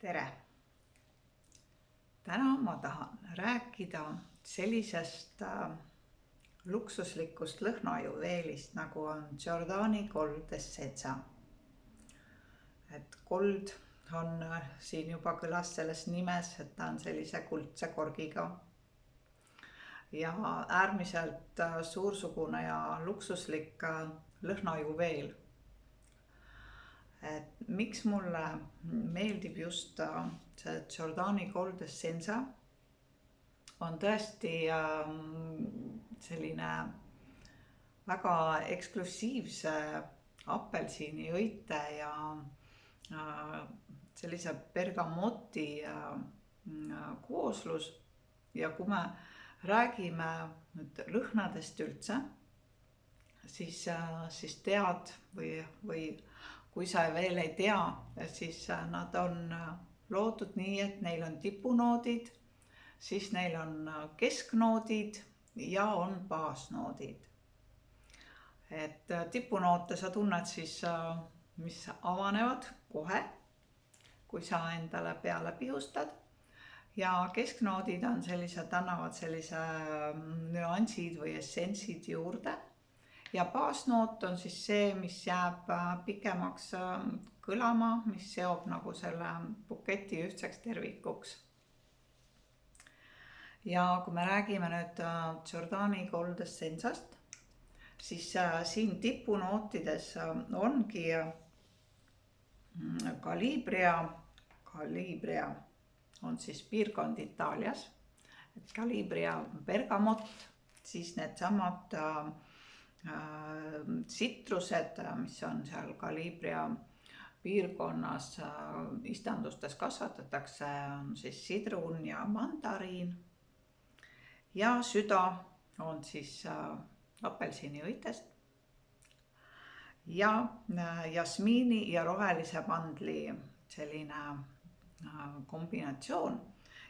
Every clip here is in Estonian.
Tere! Täna ma tahan rääkida sellisest luksuslikust lõhnajuveelist, nagu on Giordani Gold Essenza. Et gold on siin juba kõlas selles nimes, et ta on sellise kuldse korgiga. Ja äärmiselt suursugune ja luksuslik lõhnajuveel. Et miks mulle meeldib just see Giordani Gold Essenza, on tõesti selline väga eksklusiivse apelsiniõite ja sellise bergamoti kooslus. Ja kui me räägime nüüd lõhnadest üldse, siis tead või kui sa veel ei tea, siis nad on loodud nii, et neil on tipunoodid, siis neil on kesknoodid ja on baasnoodid. Et tipunoote sa tunned siis, mis avanevad kohe, kui sa endale peale pihustad. Ja kesknoodid on sellised, annavad sellise nüansid või essentsid juurde. Ja baasnoot on siis see, mis jääb pikemaks kõlama, mis seob nagu selle buketi ühtseks tervikuks. Ja kui me räägime nüüd Giordani Gold Essenzast, siis siin tipunootides ongi Calibria on siis piirkond Itaalias, Calibria bergamot, siis needsamad tsitrused, mis on seal Calibria piirkonnas istandustes kasvatatakse, on siis sidrun ja mandariin. Ja süda on siis apelsiniõitest. Ja jasmiini ja rohelise mandli selline kombinatsioon.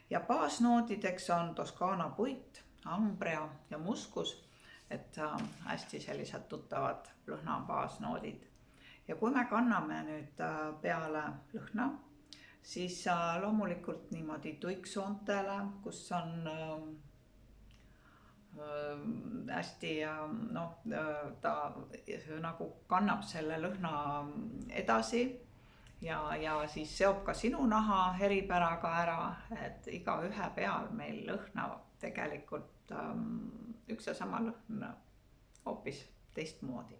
Ja baasnoodideks on Toskaana puit, ambrea ja muskus. Et hästi sellised tuttavad lõhna baasnoodid. Ja kui me kanname nüüd peale lõhna, siis loomulikult niimoodi tuiksoontele, kus on hästi, ta nagu kannab selle lõhna edasi ja siis seob ka sinu naha eripäraga ära, et igaühe peal meil lõhna tegelikult üks ja sama lõhn hoopis teistmoodi.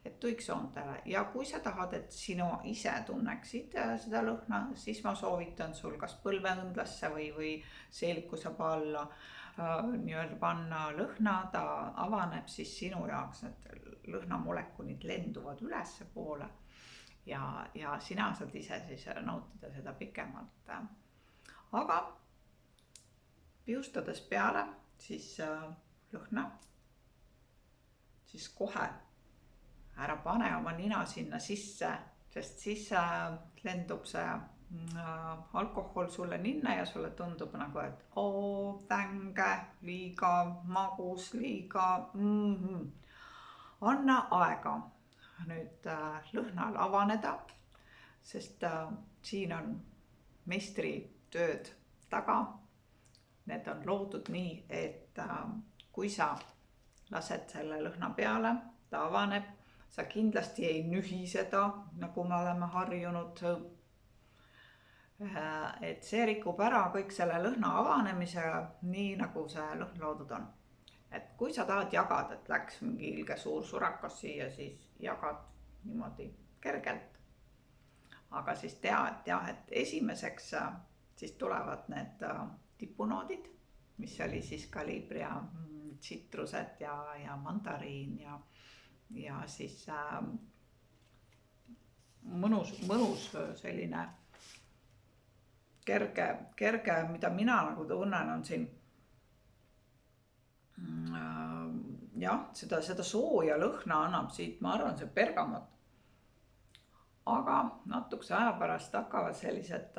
Et tuiksoontele. Ja kui sa tahad, et sinu ise tunneksid seda lõhna, siis ma soovitan sul kas põlveõndlasse või seeliku saba alla nii-öelda panna lõhna, ta avaneb siis sinu jaoks, et lõhnamolekulid lenduvad ülesse poole ja sina saad ise siis nautida seda pikemalt. Aga pihustades peale siis lõhna, siis kohe ära pane oma nina sinna sisse, sest siis lendub see alkohol sulle ninna ja sulle tundub nagu, et vänge, liiga magus, liiga Anna aega nüüd lõhnal avaneda, sest siin on meistritööd taga. Need on loodud nii, et kui sa lased selle lõhna peale, ta avaneb, sa kindlasti ei nühi seda, nagu me oleme harjunud. Et see rikub ära kõik selle lõhna avanemise, nii nagu see lõhn loodud on. Et kui sa tahad jagada, et läks mingi ilge suur surakas siia, siis jagad niimoodi kergelt. Aga siis tea, et esimeseks siis tulevad need tipunoodid, mis oli siis Calibria tsitrused ja mandariin ja siis mõnus selline kerge, mida mina nagu tunnen, on siin seda sooja lõhna annab siit, ma arvan, see bergamot. Aga natukese aja pärast hakkavad sellised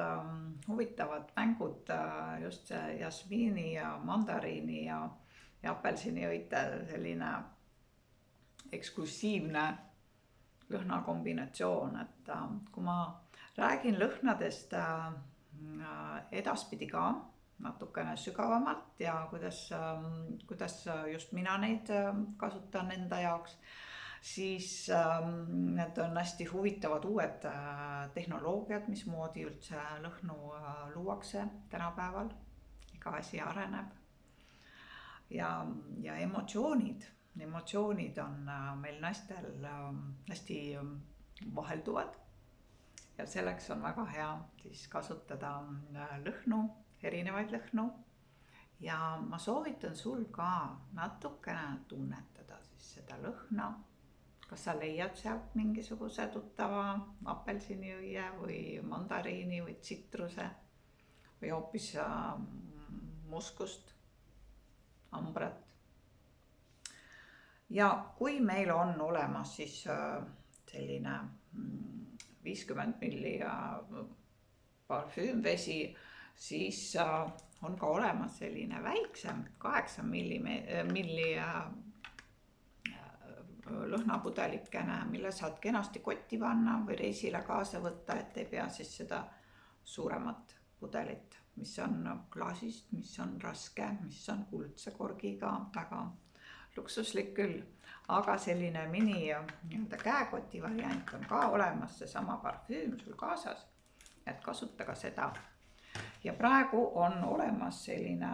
huvitavad mängud, just see jasmiini ja mandariini ja apelsiniõite selline eksklusiivne lõhnakombinatsioon, et kui ma räägin lõhnadest edaspidi ka natukene sügavamalt ja kuidas just mina neid kasutan enda jaoks, siis need on hästi huvitavad uued tehnoloogiad, mismoodi üldse lõhnu luuakse tänapäeval. Iga asi areneb. Ja emotsioonid on meil naistel hästi vahelduvad. Ja selleks on väga hea siis kasutada lõhnu, erinevaid lõhnu. Ja ma soovitan sul ka natukene tunnetada siis seda lõhna. Kas sa leiad sealt mingisuguse tuttava apelsiniõie või mandariini või tsitruse või hoopis muskust, ambrat. Ja kui meil on olemas siis selline 50 milli parfüümvesi, siis on ka olemas selline väiksem 8 milli lõhnapudelikene, mille saad kenasti kotti panna või reisile kaasa võtta, et ei pea siis seda suuremat pudelit, mis on klaasist, mis on raske, mis on kuldse korgiga, väga luksuslik küll, aga selline mini käekoti variant on ka olemas, seesama parfüüm sul kaasas, et kasuta ka seda. Ja praegu on olemas selline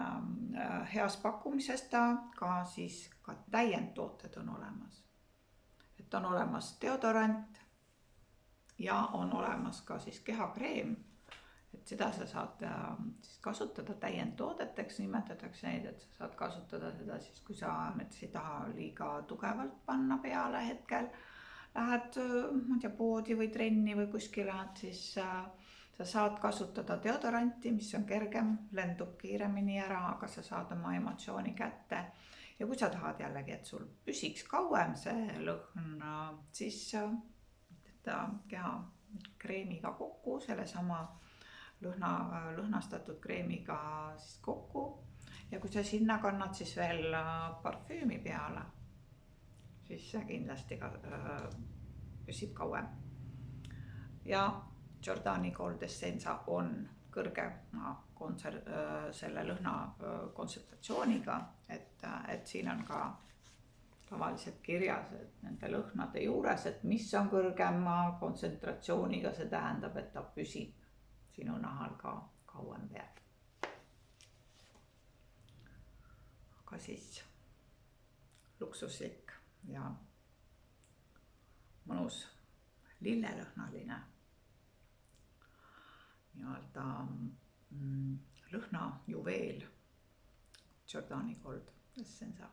heas pakkumises ka siis ka täiendtooted on olemas. Et on olemas deodorant ja on olemas ka siis kehakreem. Et seda sa saad siis kasutada täiendtoodeteks, nimetatakse neid, et sa saad kasutada seda siis, kui sa näiteks ei taha liiga tugevalt panna peale hetkel. Lähed poodi või trenni või kuskil lähed, siis sa saad kasutada deodoranti, mis on kergem, lendub kiiremini ära, aga sa saad oma emotsiooni kätte. Ja kui sa tahad jällegi, et sul püsiks kauem see lõhn, siis keha kreemiga kokku, selle sama lõhnastatud kreemiga siis kokku. Ja kui sa sinna kannad siis veel parfüümi peale, siis see kindlasti ka püsib kauem. Ja Giordani Gold Essenza on kõrge selle lõhna kontsentratsiooniga, et siin on ka tavaliselt kirjas, et nende lõhnade juures, et mis on kõrgema kontsentratsiooniga, see tähendab, et ta püsib sinu nahal ka kauem peal. Aga siis luksuslik ja mõnus lillelõhnaline nii-öelda lõhnajuveel Giordani Gold Essenza.